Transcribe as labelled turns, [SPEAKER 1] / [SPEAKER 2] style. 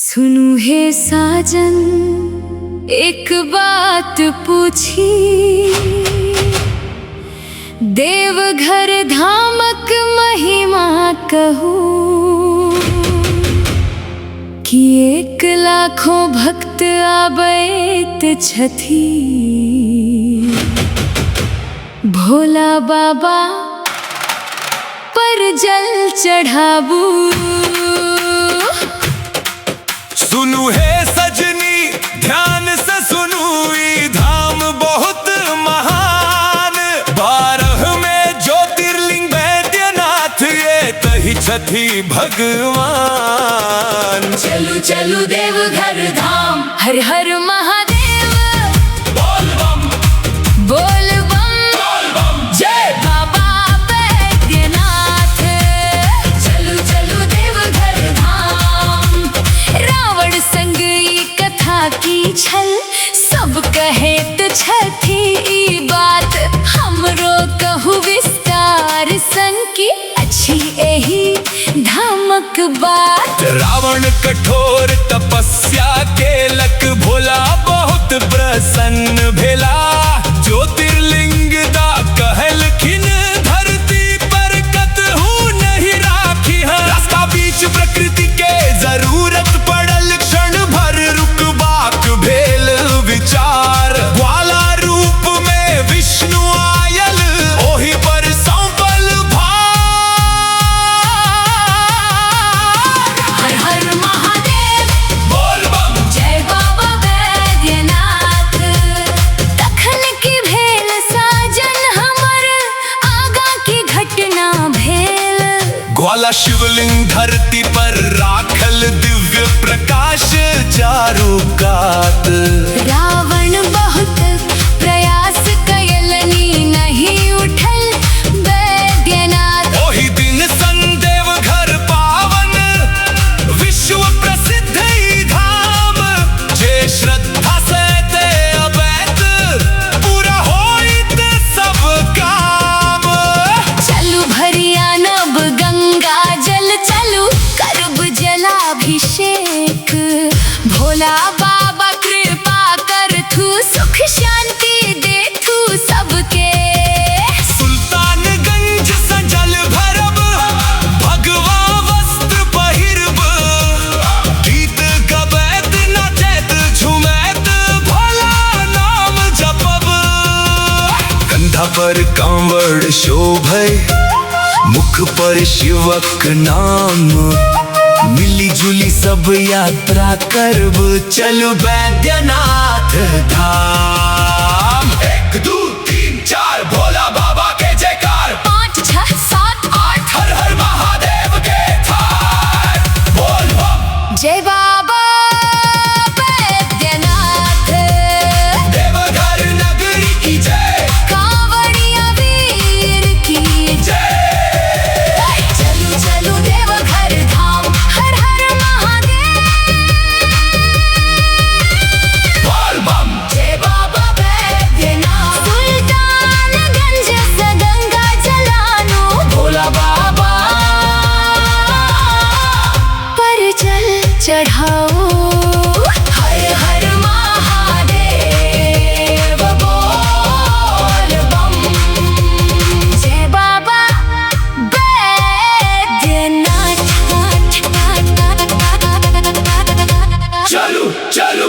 [SPEAKER 1] सुनू हे साजन एक बात पूछी, देवघर धामक महिमा कहूँ कि 1,00,000 भक्त आबैत छथि। भोला बाबा पर जल चढ़ाबू।
[SPEAKER 2] सुनू हे सजनी ध्यान से सुनू, ई धाम बहुत महान। 12 में ज्योतिर्लिंग वैद्यनाथ ये तही छथि भगवान।
[SPEAKER 1] चलू चलू देवघर धाम, हर हर महादेव।
[SPEAKER 2] बोल बम
[SPEAKER 1] बोल बम जय बाबा वैद्यनाथ। चलू चलू देवघर धाम। रावण संग ई कथा की छल, सब कहेत छथि ई बात। हमरो कहू विस्तार संग की अच्छी एही धामक बात।
[SPEAKER 2] रावण कठोर तपस्या केलक, भोला बहुत प्रसन्न भेला। ज्योतिर्लिंग दा कहलखिन धरती पर कतहु नहीं राखी है। रास्ता बीच प्रकृति के जरूरत पड़ल, क्षण भर रुकबाक भेल विचार। ग्वाला रूप में विष्णु आयल, ओही पर सौंपल
[SPEAKER 1] हर हर महादेव।
[SPEAKER 2] बोल बम
[SPEAKER 1] जय बाबा वैद्यनाथ। तखन की भेल साजन हमर, आगा की घटना भेल।
[SPEAKER 2] ग्वाला शिवलिंग धरती पर राखल, दिव्य प्रकाश चारों कात।
[SPEAKER 1] रावण बहुत प्रयास कयलनी, नहीं उठल वैद्यनाथ।
[SPEAKER 2] ओही दिन संदेव घर पावन, विश्व प्रसिद्ध ई धाम। जे श्रद्धा से ते अवैत, पूरा होइत सब काम।
[SPEAKER 1] चलू भरिया नब गंगा जल, चलू करब जलाभिषेक। भोला बाबा कृपा करथु, सुख शांति देथु सबके।
[SPEAKER 2] सुल्तानगंज से जल भरब, भगवा वस्त्र पहिरब। गीत गबैत नाचैत झुमैत, भोला नाम जपब। कंधा पर कांवड़ शोभै, मुख पर शिवक नाम। मिली जुली सब यात्रा करब, चलू वैद्यनाथ धाम। 1 2 3 4 भोला बाबा के जयकार।
[SPEAKER 1] 5 6 7 8
[SPEAKER 2] हर हर महादेव के थार। बोल बम
[SPEAKER 1] जय बाबा वैद्यनाथ।
[SPEAKER 2] देवघर नगरी की जय,
[SPEAKER 1] कांवड़िया वीर की
[SPEAKER 2] जय।
[SPEAKER 1] चलू चलू देवघर धाम, हर हर महादेव।
[SPEAKER 2] बोल बम
[SPEAKER 1] जय बाबा वैद्यनाथ। सुल्तानगंज से गंगा जलानो, भोला बाबा पर जल चढ़ाओ। हर हर महादेव। बोल बम जय बाबा वैद्यनाथ।
[SPEAKER 2] चलू चलू